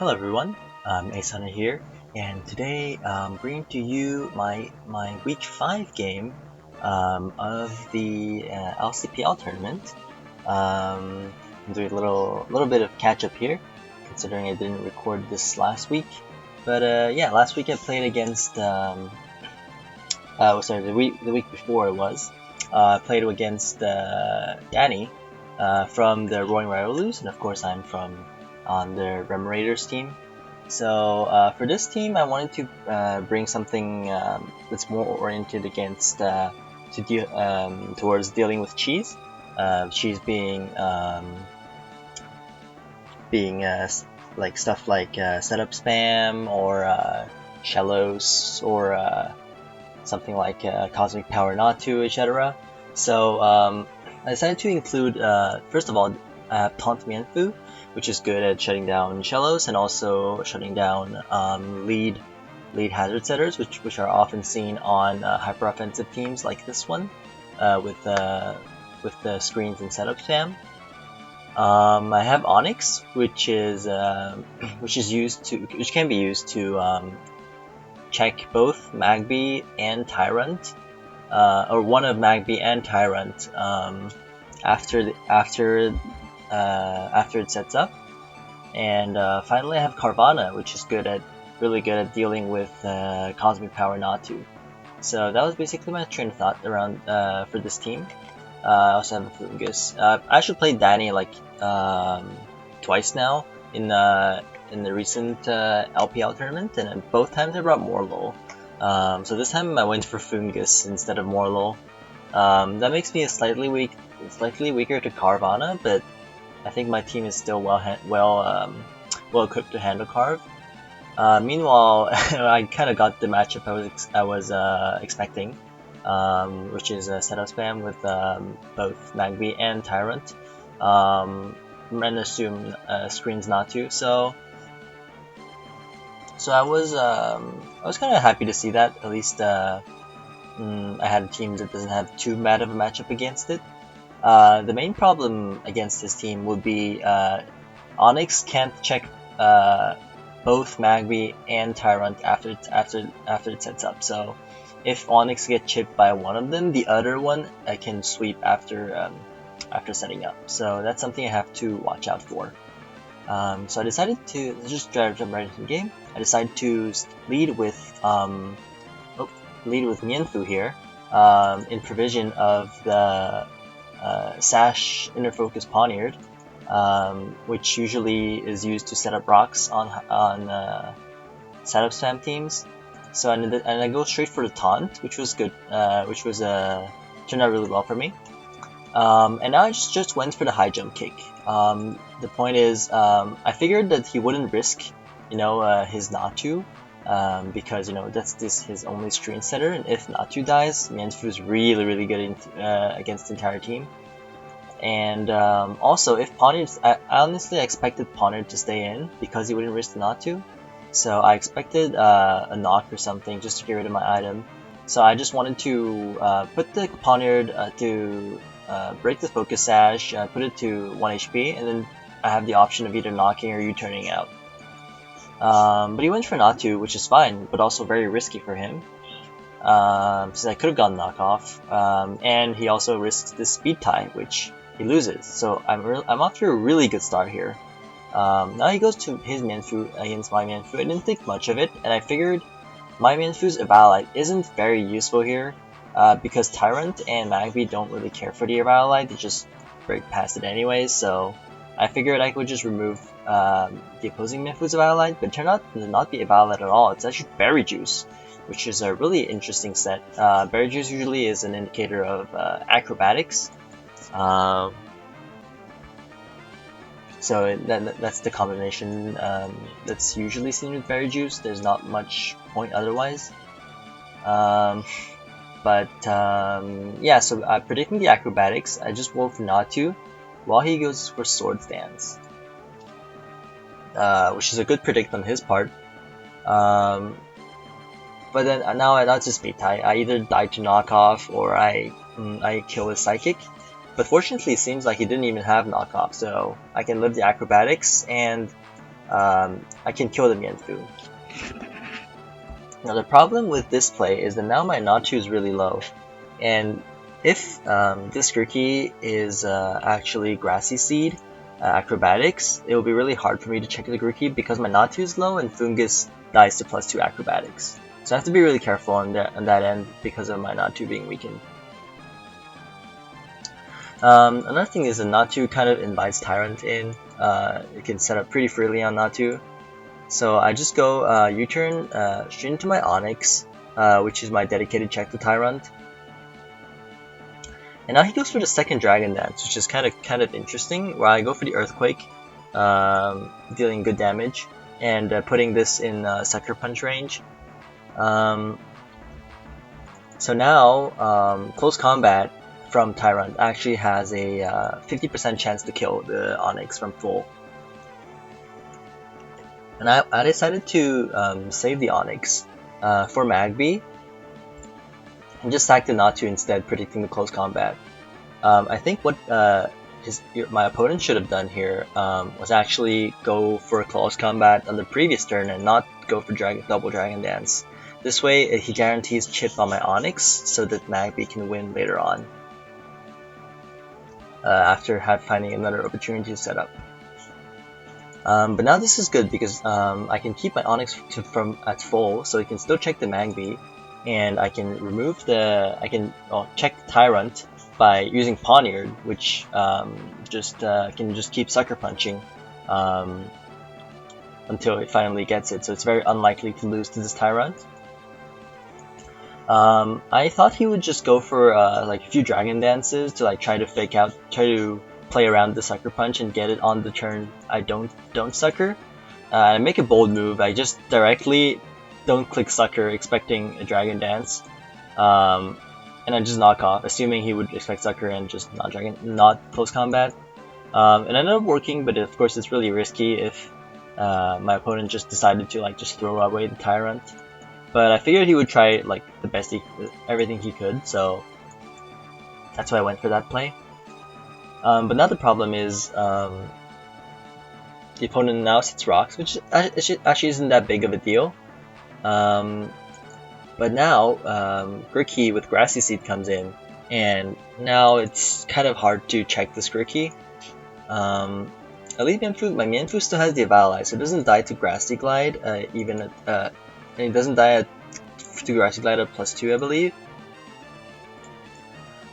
Hello everyone, Ace Hunter here, and today I'm bringing to you my week 5 game of the LCPL tournament. I'm doing a little bit of catch up here, considering I didn't record this last week. But yeah, last week I played against sorry, the week before it was played against Danny from the Roaring Riolus, and of course I'm from on the Rem Raiders team. So for this team, I wanted to bring something that's more oriented against towards dealing with cheese. Cheese being like stuff like setup spam or shallows or something like cosmic power not to, etc. So I decided to include first of all Taunt Mianfu, which is good at shutting down shallows and also shutting down lead hazard setters, which are often seen on hyper offensive teams like this one with the screens and setup spam. I have Onyx, which can be used to check both Magby and Tyrant, or one of Magby and Tyrant after it sets up. And finally, I have Carvana, which is really good at dealing with Cosmic Power not to. So that was basically my train of thought around for this team. I also have a Fungus. I actually played Danny like twice now in the recent LPL tournament, and both times I brought Morlo. So this time I went for Fungus instead of Morlo. That makes me slightly weaker to Carvana, but I think my team is still well equipped to handle Carve. Meanwhile, I kind of got the matchup I was expecting, which is a setup spam with both Magby and Tyrant, and assume screens not to. So I was kind of happy to see that. At least I had a team that doesn't have too bad of a matchup against it. The main problem against this team would be Onyx can't check both Magby and Tyrant after it sets up. So if Onyx gets chipped by one of them, the other one can sweep after setting up. So that's something I have to watch out for. So I decided to just jump right into the game. I decided to lead with Mianfu here in provision of the Sash Inner Focus Poniard, which usually is used to set up rocks on setup spam teams. So and I go straight for the taunt, which was good, which was turned out really well for me. And now I just went for the high jump kick. The point is, I figured that he wouldn't risk, his Natu, because that's his only screen setter, and if Natu dies, Mianfu is really good against the entire team. And also, if Poniard, I honestly expected Poniard to stay in because he wouldn't risk the Natu, so I expected a knock or something just to get rid of my item. So I just wanted to put the Poniard to break the Focus Sash, put it to 1 HP, and then I have the option of either knocking or U-turning out. But he went for Natu, which is fine, but also very risky for him, since I could have gone knockoff, and he also risks this speed tie, which he loses. So I'm off to a really good start here. Now he goes to his Mianfu against my Mianfu. I didn't think much of it, and I figured my Mianfu's Evalite isn't very useful here, because Tyrant and Magby don't really care for the Evalite, they just break past it anyways, so I figured I could just remove the opposing Mianfu's Evalite, but it turned out to not be Evalite at all. It's actually Berry Juice, which is a really interesting set. Berry Juice usually is an indicator of acrobatics. So that's the combination that's usually seen with Berry Juice. There's not much point otherwise. Yeah, so predicting the acrobatics, I just wolf Natu while he goes for Sword Stance, which is a good predict on his part. But then now that's just me. I either die to knockoff or I kill his Psychic. But fortunately, it seems like he didn't even have knockoff, so I can live the acrobatics, and I can kill the Mienfoo. Now the problem with this play is that now my Natu is really low, and if this Grookey is actually Grassy Seed, Acrobatics, it will be really hard for me to check the Grookey because my Natu is low and Foongus dies to +2 Acrobatics. So I have to be really careful on that end because of my Natu being weakened. Another thing is that Natu kind of invites Tyrant in. It can set up pretty freely on Natu. So I just go U-turn straight into my Onyx, which is my dedicated check to Tyrant. And now he goes for the second Dragon Dance, which is kind of interesting. Where I go for the Earthquake, dealing good damage, and putting this in Sucker Punch range. So now Close Combat from Tyrant actually has a 50% chance to kill the Onyx from full. And I decided to save the Onyx for Magby and just sack the Natu instead, predicting the close combat. I think what my opponent should have done here was actually go for a close combat on the previous turn and not go for double Dragon Dance. This way he guarantees chip on my Onyx so that Magby can win later on. After finding another opportunity to set up. But now this is good because I can keep my Onyx at full, so I can still check the Magby, and I can remove check Tyrant by using Pawniard, which can just keep Sucker Punching until it finally gets it. So it's very unlikely to lose to this Tyrant. I thought he would just go for like a few Dragon Dances to like try to play around the Sucker Punch and get it on the turn I don't Sucker. I make a bold move. I just directly don't click Sucker expecting a Dragon Dance, and I just knock off, assuming he would expect Sucker and just not close combat. It ended up working, but of course it's really risky if my opponent just decided to like just throw away the Tyrant. But I figured he would try like the best everything he could, so that's why I went for that play. But now the problem is the opponent now sits rocks, which actually isn't that big of a deal. But now Grookey with Grassy Seed comes in, and now it's kind of hard to check this Grookey. At least my Mienfoo still has the Evalai, so it doesn't die to Grassy Glide, and it doesn't die to Grassy Glide at +2, I believe.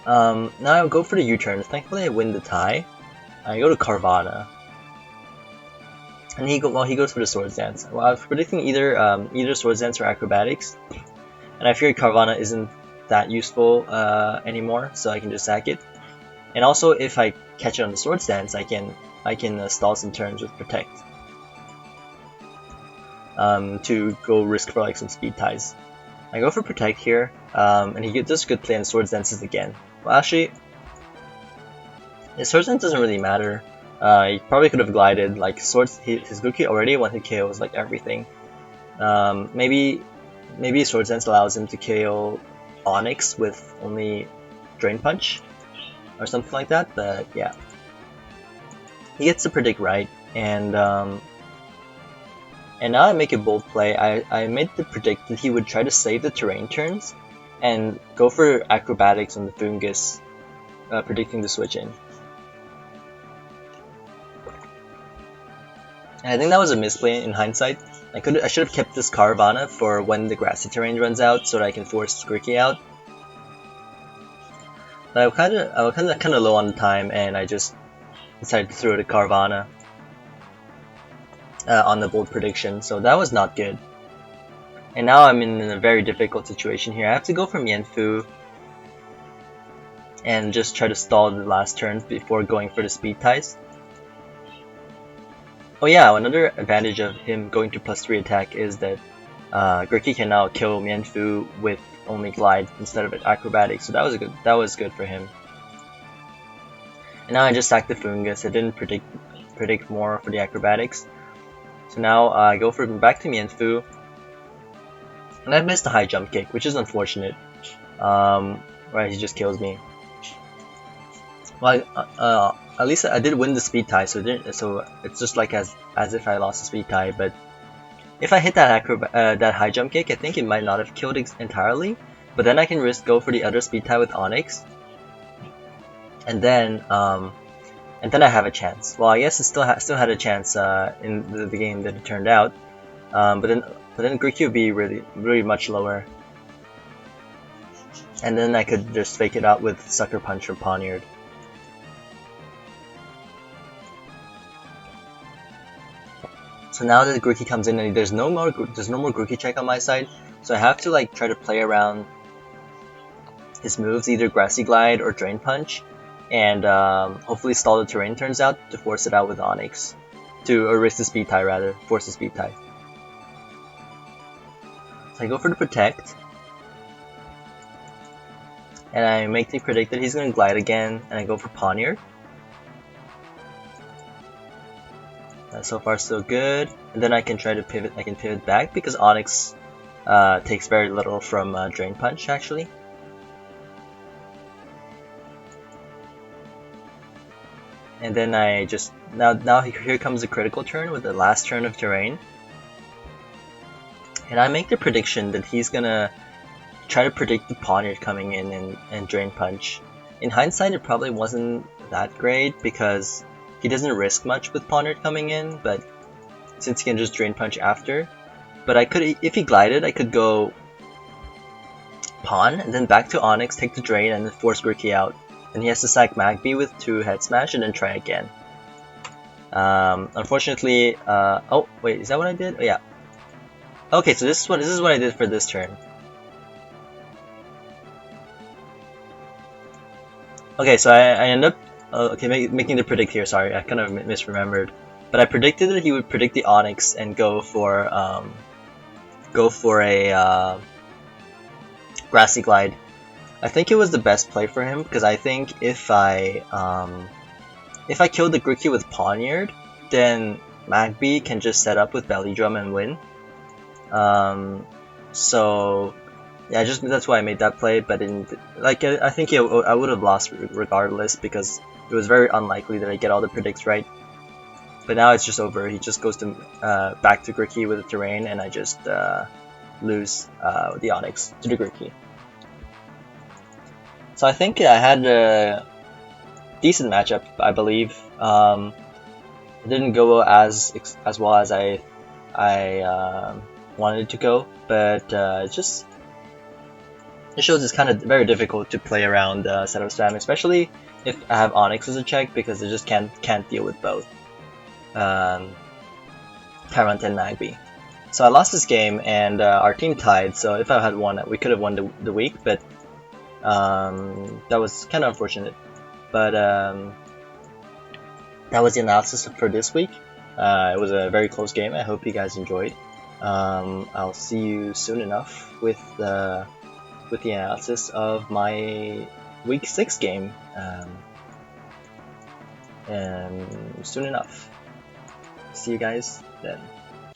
Now I'll go for the U-turn. Thankfully I win the tie. I go to Carvanha. And he goes for the Swords Dance. Well, I was predicting either Swords Dance or Acrobatics. And I figured Carvanha isn't that useful anymore, so I can just sack it. And also, if I catch it on the Swords Dance, I can stall some turns with Protect. To go risk for like some speed ties. I go for Protect here, and he does good play on Swords Dances again. Well, actually, his Swords Dance doesn't really matter. He probably could have glided. Like his Grookey already one-hit KOs like everything. Maybe Swords Dance allows him to KO Onyx with only Drain Punch or something like that. But yeah, he gets to predict right, and now I make a bold play. I made the predict that he would try to save the terrain turns and go for Acrobatics on the Foongus, predicting the switch in. And I think that was a misplay in hindsight. I should have kept this Carvanha for when the grassy terrain runs out, so that I can force Grookey out. But I was kind of low on time, and I just decided to throw the Carvanha on the bold prediction, so that was not good. And now I'm in a very difficult situation here. I have to go for Mienfoo and just try to stall the last turn before going for the speed ties. Oh yeah, another advantage of him going to +3 attack is that Grookey can now kill Mienfoo with only Glide instead of Acrobatics, so that was good for him. And now I just sacked the Foongus. I didn't predict more for the Acrobatics. So now I go back to Mienfoo, and I missed the high jump kick, which is unfortunate. Right, he just kills me. Well, at least I did win the speed tie, so it's just like as if I lost the speed tie. But if I hit that that high jump kick, I think it might not have killed entirely. But then I can go for the other speed tie with Onyx, and then I have a chance. Well, I guess it still had a chance in the game that it turned out. But then Greeky would be really much lower, and then I could just fake it out with Sucker Punch from Poniard. So now that Grookey comes in and there's no more Grookey check on my side, so I have to like try to play around his moves, either Grassy Glide or Drain Punch, and hopefully stall the terrain turns out to force it out with Onyx, or risk the speed tie rather, force the speed tie. So I go for the Protect, and I make the predict that he's going to Glide again, and I go for Poniard. So far so good, and then I can try to pivot. I can pivot back because Onyx takes very little from Drain Punch actually. And then I just now here comes the critical turn with the last turn of terrain, and I make the prediction that he's gonna try to predict the Poniard coming in and Drain Punch. In hindsight, it probably wasn't that great because he doesn't risk much with Poniard coming in, but since he can just Drain Punch after. But I could, if he glided, I could go Pawn, and then back to Onyx, take the Drain, and then force Grookey out. Then he has to sack Magby with 2 Head Smash, and then try again. Unfortunately, oh wait, is that what I did? Oh yeah. Okay, so this is what I did for this turn. Okay, so I end up making the predict here. Sorry, I kind of misremembered. But I predicted that he would predict the Onyx and go for a Grassy Glide. I think it was the best play for him because I think if I killed the Grookey with Poniard, then Magby can just set up with Belly Drum and win. So yeah, that's why I made that play. But I think I would have lost regardless because it was very unlikely that I get all the predicts right. But now it's just over. He just goes to back to Grookey with the terrain, and I just lose the Onyx to the Grookey. So I think I had a decent matchup, I believe. It didn't go as well as I wanted it to go, but it shows it's kind of very difficult to play around setup spam, especially if I have Onyx as a check because I just can't deal with both. Tyrant and Magby. So I lost this game and our team tied, so if I had won, we could have won the week, but that was kind of unfortunate. But that was the analysis for this week. It was a very close game. I hope you guys enjoyed. I'll see you soon enough with the analysis of my week 6 game. Soon enough. See you guys then.